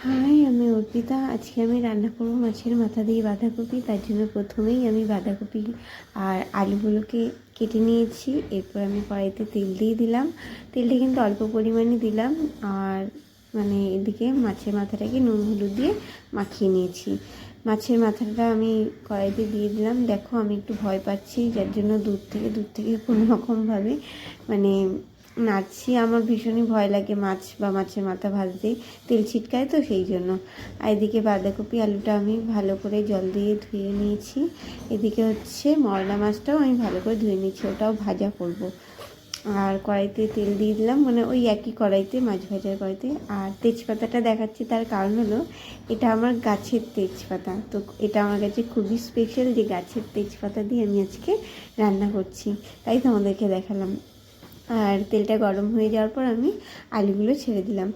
High, আমি অর্পিতা। আজকে আমি রান্না করবো মাছের মাথা দিয়ে বাঁধাকপি। তার জন্য প্রথমেই আমি বাঁধাকপি আর আলুগুলোকে কেটে নিয়েছি। এরপর আমি কড়াইতে তেল দিয়ে দিলাম। তেলটা কিন্তু অল্প পরিমাণে দিলাম। আর এদিকে মাছের মাথাটাকে নুন হলুদ দিয়ে মাখিয়ে নিয়েছি। মাছের মাথাটা আমি কড়াইতে দিয়ে দিলাম। দেখো, আমি একটু ভয় পাচ্ছি, যার জন্য দূর থেকে কোনো রকমভাবে নাড়ছি। আমার ভীষণই ভয় লাগে মাছ বা মাছের মাথা ভাজতে, তেল ছিটকায়, তো সেই জন্য। আর এদিকে বাঁধাকপি আলুটা আমি ভালো করে জল দিয়ে ধুয়ে নিয়েছি। এদিকে মরলা মাছটাও আমি ভালো করে ধুয়ে নিয়েছি, ওটাও ভাজা করব। আর কড়াইতে তেল দিয়ে দিলাম, ওই একই কড়াইতে, মাছ ভাজার কড়াইতে। আর তেজপাতাটা দেখাচ্ছি, তার কারণ হলো এটা আমার গাছের তেজপাতা। তো এটা আমার কাছে খুবই স্পেশাল যে গাছের তেজপাতা দিয়ে আমি আজকে রান্না করছি, তাই তোমাদেরকে দেখালাম। আর তেলটা গরম হয়ে যাওয়ার পর আমি আলুগুলো ছেড়ে দিলাম।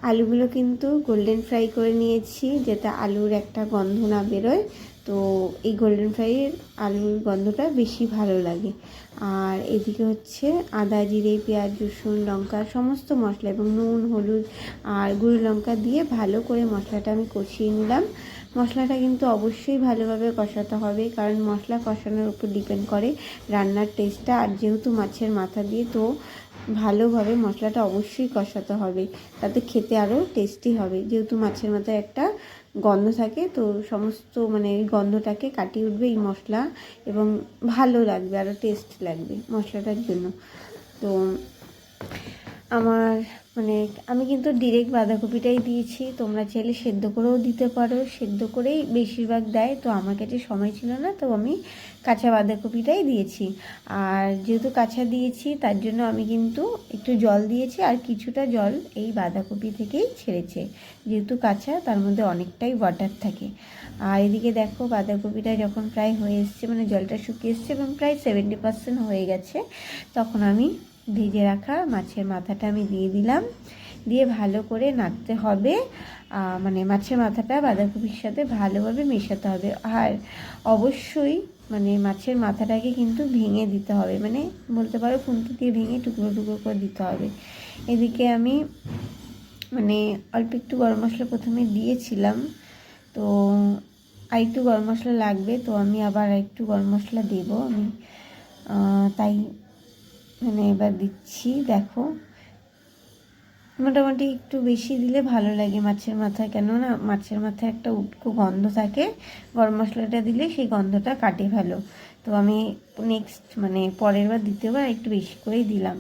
আলুগুলো কিন্তু গোল্ডেন ফ্রাই করে নিয়েছি, যাতে আলুর একটা গন্ধ না বেরোয়। তো এই গোল্ডেন ফ্রাইয়ের আলুর গন্ধটা বেশি ভালো লাগে। আর এদিকে আদা, জিরে, পেঁয়াজ, রসুন, লঙ্কা, সমস্ত মশলা এবং নুন, হলুদ আর গুঁড়ো লঙ্কা দিয়ে ভালো করে মশলাটা আমি কষিয়ে নিলাম। মশলাটা কিন্তু অবশ্যই ভালোভাবে কষাতে হবে, কারণ মশলা কষানোর উপর ডিপেন্ড করে রান্নার টেস্টটা। আর যেহেতু মাছের মাথা দিয়ে, তো ভালোভাবে মশলাটা অবশ্যই কষাতে হবে, তাতে খেতে আরও টেস্টি হবে। যেহেতু মাছের মাথায় একটা গন্ধ থাকে, তো সমস্ত এই গন্ধটাকে কাটিয়ে উঠবে এই মশলা, এবং ভালো লাগবে, আরও টেস্ট লাগবে মশলাটার জন্য। তো আমার আমি কিন্তু ডিরেক্ট বাঁধাকপিটাই দিয়েছি। তোমরা চাইলে সেদ্ধ করেও দিতে পারো, সেদ্ধ করেই বেশিরভাগ দেয়। তো আমার কাছে সময় ছিল না, তো আমি কাঁচা বাঁধাকপিটাই দিয়েছি। আর যেহেতু কাঁচা দিয়েছি, তার জন্য আমি কিন্তু একটু জল দিয়েছি, আর কিছুটা জল এই বাঁধাকপি থেকেই ছেড়েছে। যেহেতু কাঁচা, তার মধ্যে অনেকটাই ওয়াটার থাকে। আর এদিকে দেখো, বাঁধাকপিটা যখন প্রায় হয়ে এসছে, জলটা শুকিয়ে এসছে এবং প্রায় 70% হয়ে গেছে, তখন আমি ভেজে রাখা মাছের মাথাটা আমি দিয়ে দিলাম। দিয়ে ভালো করে নাড়তে হবে। মাছের মাথাটা বাঁধাকপির সাথে ভালোভাবে মেশাতে হবে। আর অবশ্যই মাছের মাথাটাকে কিন্তু ভেঙে দিতে হবে, বলতে পারো খুন্তি দিয়ে ভেঙে টুকরো টুকরো করে দিতে হবে। এদিকে আমি অল্প একটু গরম মশলা প্রথমে দিয়েছিলাম, তো আর একটু গরম মশলা লাগবে, তো আমি আবার একটু গরম মশলা দেবো আমি, তাই এবার দিচ্ছি। দেখো, মোটামুটি একটু বেশি দিলে ভালো লাগে মাছের মাথায়, কেননা মাছের মাথায় একটা উটকো গন্ধ থাকে। গরম মশলাটা দিলে সেই গন্ধটা কাটে ভালো। তো আমি নেক্সট পরের বার দ্বিতীয়বার একটু বেশি করেই দিলাম।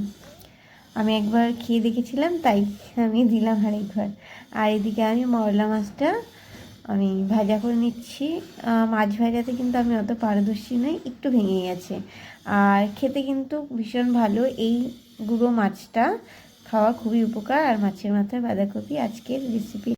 আমি একবার খেয়ে দেখেছিলাম, তাই আমি দিলাম আরেকবার। আর এদিকে আমি মরলা মাছটা আমি ভাজা করে নিচ্ছি। মাছ ভাজাতে কিন্তু আমি অত পারদর্শী নই, একটু ভেঙে গেছে। আর খেতে কিন্তু ভীষণ ভালো এই গুঁড়ো মাছটা, খাওয়া খুবই উপকার। আর মাছের মাথায় বাঁধাকপি আজকের রেসিপি।